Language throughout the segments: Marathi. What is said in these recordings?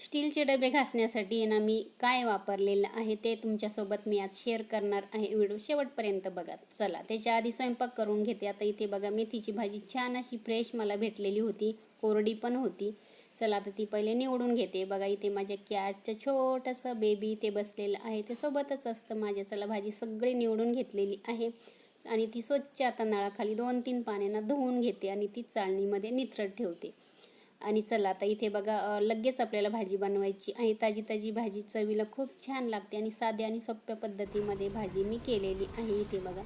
स्टीलचे डबे घासण्यासाठी ना मी काय वापरलेलं आहे ते तुमच्यासोबत मी आज शेअर करणार आहे. व्हिडिओ शेवटपर्यंत बघा. चला त्याच्या आधी स्वयंपाक करून घेते. आता इथे बघा मेथीची भाजी छान अशी फ्रेश मला भेटलेली होती, कोरडी पण होती. चला आता ती पहिले निवडून घेते. बघा इथे माझ्या कॅटचं छोटंसं बेबी ते बसलेलं आहे, ते सोबतच असतं माझ्या. चला भाजी सगळी निवडून घेतलेली आहे आणि ती स्वच्छ आता नळाखाली 2-3 पाण्यानं धुवून घेते आणि ती चाळणीमध्ये निथरट ठेवते. आणि चला आता इथे बघा लगेच आपल्याला भाजी बनवायची आहे. ताजी ताजी भाजी चवीला खूप छान लागते आणि साध्या आणि सोप्या पद्धतीमध्ये भाजी मी केलेली आहे. इथे बघा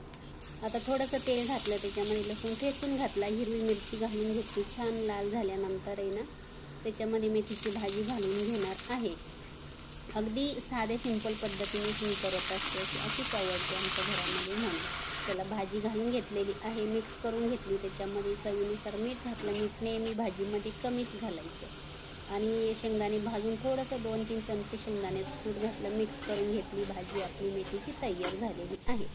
आता थोडंसं तेल घातलं, त्याच्यामध्ये लसूण ठेचून घातला, हिरवी मिरची घालून घेतली. छान लाल झाल्यानंतर आहे ना त्याच्यामध्ये मेथीची भाजी घालून घेणार आहे. अगदी साधे सिंपल पद्धतीने मी करत असते, अशीच आवडते आमच्या घरामध्ये म्हणून. त्याला भाजी घालून घेतलेली आहे, मिक्स करून घेतली. त्याच्यामध्ये चवीनुसार मीठ घातलं. मीठ नेहमी भाजीमध्ये कमीच घालायचं आणि शेंगदाणे भाजून थोडंसं 2-3 चमचे शेंगदाण्याचं कूट घातलं, मिक्स करून घेतली. भाजी आपली मेथीची तयार झालेली आहे.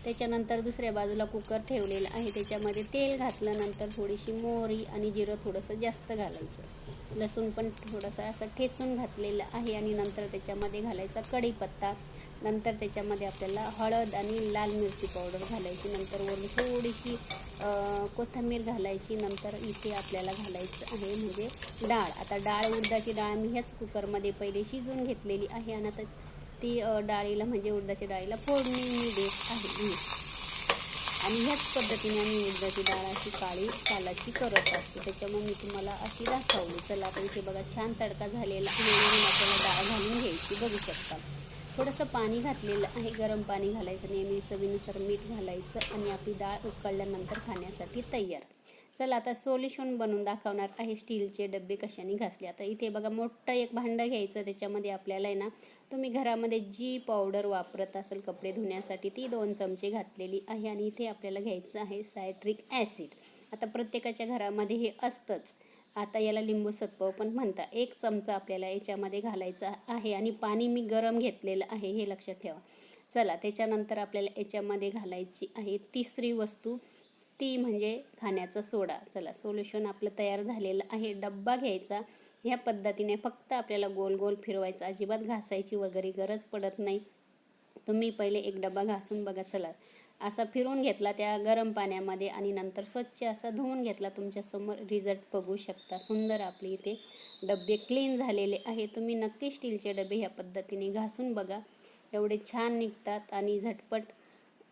त्याच्यानंतर दुसऱ्या बाजूला कुकर ठेवलेला आहे, त्याच्यामध्ये तेल घातलं. नंतर थोडीशी मोहरी आणि जिरं थोडंसं जास्त घालायचं. लसूण पण थोडंसं असं ठेचून घातलेलं आहे आणि नंतर त्याच्यामध्ये घालायचा कढीपत्ता. नंतर त्याच्यामध्ये आपल्याला हळद आणि लाल मिरची पावडर घालायची. नंतर वरून थोडीशी कोथिंबीर घालायची. नंतर इथे आपल्याला घालायचं आहे म्हणजे डाळ. आता डाळ, उडदाची डाळ मी ह्याच कुकरमध्ये पहिले शिजवून घेतलेली आहे आणि आता ती डाळीला म्हणजे उडदाच्या डाळीला फोडणी मी देत आहे. आणि ह्याच पद्धतीने आम्ही उडदाची डाळ अशी काळी सालाची करत असतो, त्याच्यामुळे मी तुम्हाला अशी दाखवली. चला आता इथे बघा छान तडका झालेला आहे. आपल्याला डाळ घालून घ्यायची, बघू शकता. थोडंसं पाणी घातलेलं आहे, गरम पाणी घालायचं, नेहमी चवीनुसार मीठ घालायचं आणि आपली डाळ उकळल्यानंतर खाण्यासाठी तयार. चला आता सोल्युशन बनवून दाखवणार आहे स्टीलचे डबे कशाने घासले. आता इथे बघा मोठं एक भांडं घ्यायचं, त्याच्यामध्ये आपल्याला आहे ना तुम्ही घरामध्ये जी पावडर वापरत असेल कपडे धुण्यासाठी ती 2 चमचे घातलेली आहे आणि इथे आपल्याला घ्यायचं आहे सायट्रिक ॲसिड. आता प्रत्येकाच्या घरामध्ये हे असतंच. आता याला लिंबू सत्व पण म्हणतात. 1 चमचा आपल्याला याच्यामध्ये घालायचा आहे आणि पाणी मी गरम घेतलेलं आहे, हे लक्षात ठेवा. चला त्याच्यानंतर आपल्याला याच्यामध्ये घालायची आहे तिसरी वस्तू, ती म्हणजे खाण्याचा सोडा. चला सोल्युशन आपलं तयार झालेलं आहे. डब्बा घ्यायचा, ह्या पद्धतीने फक्त आपल्याला गोल गोल फिरवायचं, अजिबात घासायची वगैरे गरज पडत नाही. तुम्ही पहिले एक डबा घासून बघा. चला असा फिरवून घेतला त्या गरम पाण्यामध्ये आणि नंतर स्वच्छ असा धुवून घेतला. तुमच्यासमोर रिझल्ट बघू शकता. सुंदर आपले इथे डबे क्लीन झालेले आहे. तुम्ही नक्की स्टीलचे डबे ह्या पद्धतीने घासून बघा, एवढे छान निघतात आणि झटपट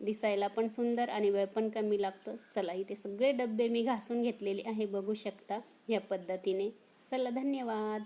दिसायला पण सुंदर आणि वेळ पण कमी लागतो. चला इथे सगळे डबे मी घासून घेतलेले आहे, बघू शकता ह्या पद्धतीने. चला धन्यवाद.